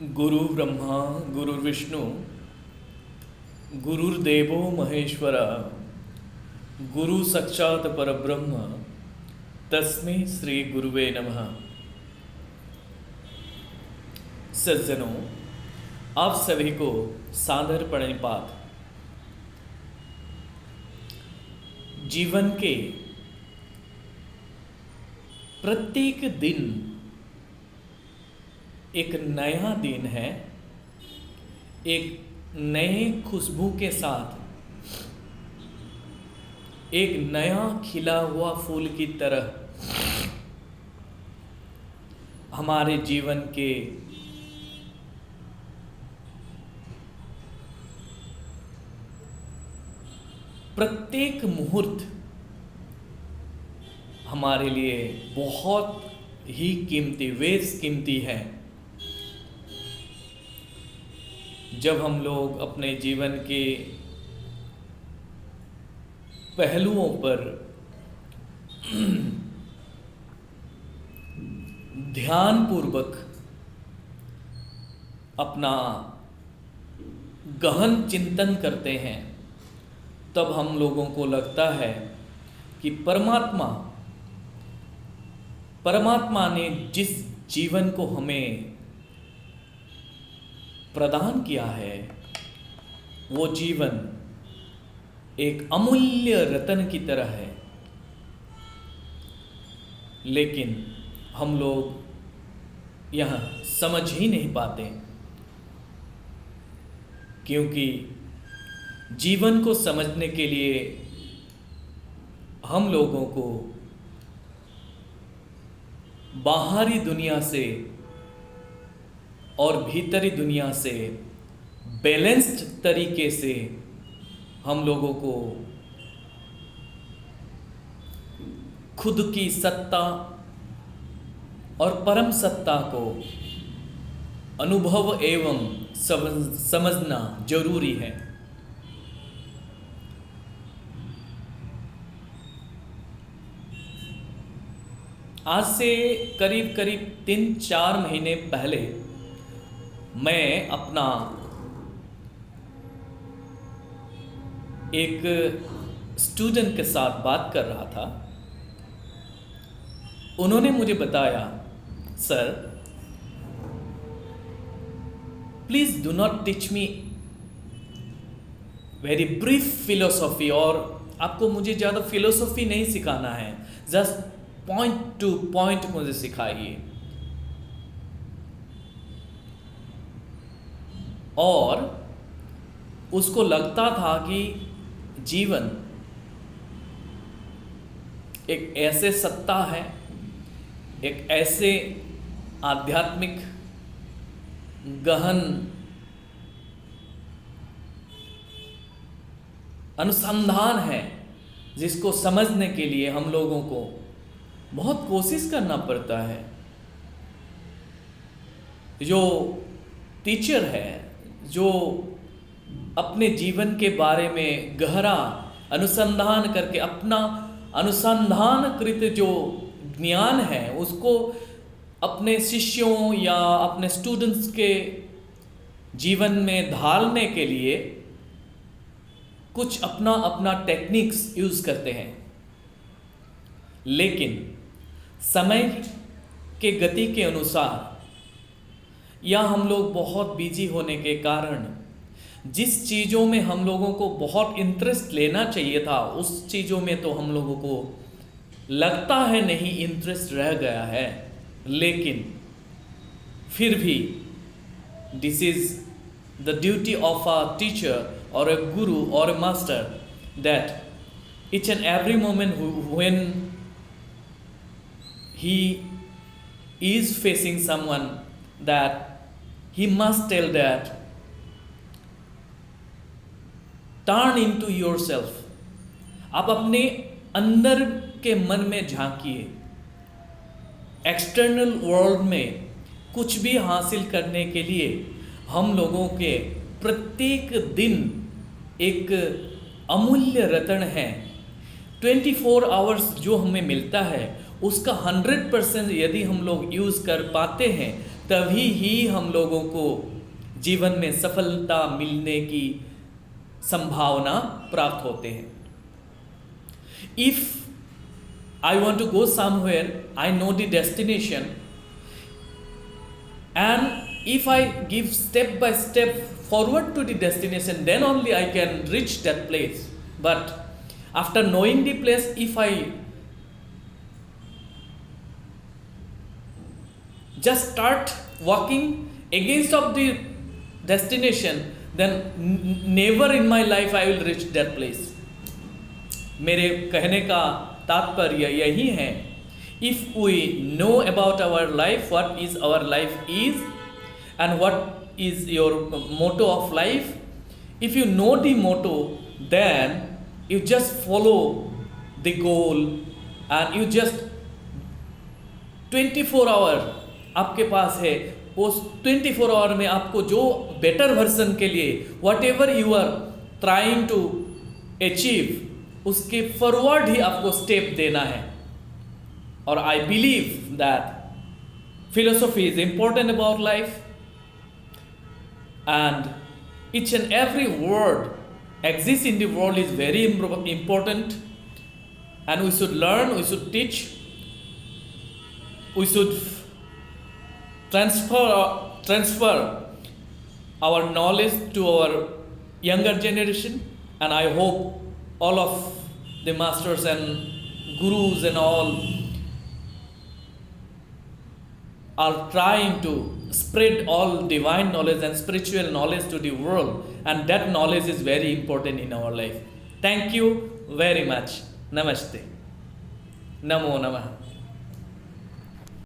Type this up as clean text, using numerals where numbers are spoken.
गुरु ब्रह्मा गुरुर्विष्णु गुरुर्देवो महेश्वर गुरु साक्षात परब्रह्म तस्मै श्री गुरुवे नमः। सज्जनों, आप सभी को सादर प्रणिपात। जीवन के प्रत्येक दिन एक नया दिन है, एक नए खुशबू के साथ, एक नया खिला हुआ फूल की तरह हमारे जीवन के प्रत्येक मुहूर्त हमारे लिए बहुत ही कीमती, बेस कीमती है। जब हम लोग अपने जीवन के पहलुओं पर ध्यानपूर्वक अपना गहन चिंतन करते हैं, तब हम लोगों को लगता है कि परमात्मा ने जिस जीवन को हमें प्रदान किया है, वो जीवन एक अमूल्य रत्न की तरह है। लेकिन हम लोग यह समझ ही नहीं पाते, क्योंकि जीवन को समझने के लिए हम लोगों को बाहरी दुनिया से और भीतरी दुनिया से बैलेंस्ड तरीके से हम लोगों को खुद की सत्ता और परम सत्ता को अनुभव एवं समझना जरूरी है। आज से करीब 3-4 महीने पहले मैं अपना एक स्टूडेंट के साथ बात कर रहा था। उन्होंने मुझे बताया, sir please do not teach me very brief philosophy, और आपको मुझे ज़्यादा फिलोसॉफी नहीं सिखाना है, जस्ट पॉइंट टू पॉइंट मुझे सिखाइए। और उसको लगता था कि जीवन एक ऐसे सत्ता है, एक ऐसे आध्यात्मिक गहन अनुसंधान है, जिसको समझने के लिए हम लोगों को बहुत कोशिश करना पड़ता है। जो टीचर है, जो अपने जीवन के बारे में गहरा अनुसंधान करके अपना अनुसंधानकृत जो ज्ञान है उसको अपने शिष्यों या अपने स्टूडेंट्स के जीवन में ढालने के लिए कुछ अपना टेक्निक्स यूज़ करते हैं। लेकिन समय के गति के अनुसार या हम लोग बहुत बिजी होने के कारण जिस चीज़ों में हम लोगों को बहुत इंटरेस्ट लेना चाहिए था, उस चीज़ों में तो हम लोगों को लगता है नहीं इंटरेस्ट रह गया है। लेकिन फिर भी this is the duty of a teacher और अ गुरु और a master, that each and every moment when he is facing someone, that he must tell that turn into yourself। आप अपने अंदर के मन में झांकिए। एक्सटर्नल वर्ल्ड में कुछ भी हासिल करने के लिए हम लोगों के प्रत्येक दिन एक अमूल्य रत्न है। 24 आवर्स जो हमें मिलता है उसका 100% यदि हम लोग यूज़ कर पाते हैं तभी ही हम लोगों को जीवन में सफलता मिलने की संभावना प्राप्त होते हैं. If I want to go somewhere, I know the destination, and if I give step by step forward to the destination, then only I can reach that place. But after knowing the place, if I just start walking against of the destination, then never in my life I will reach that place. मेरे कहने का तात्पर्य यही है, if we know about our life, what is our life is and what is your motto of life, if you know the motto then you just follow the goal and you just 24 hour आपके पास है, उस 24 our में आपको जो better version के लिए whatever you are trying to achieve, उसके फॉरवर्ड ही आपको स्टेप देना है. और I believe that philosophy is important about life and each and every word exist in the world is very important and we should learn, we should teach, we should transfer our knowledge to our younger generation. And I hope all of the masters and gurus and all are trying to spread all divine knowledge and spiritual knowledge to the world, and that knowledge is very important in our life. Thank you very much. Namaste. Namo Namah.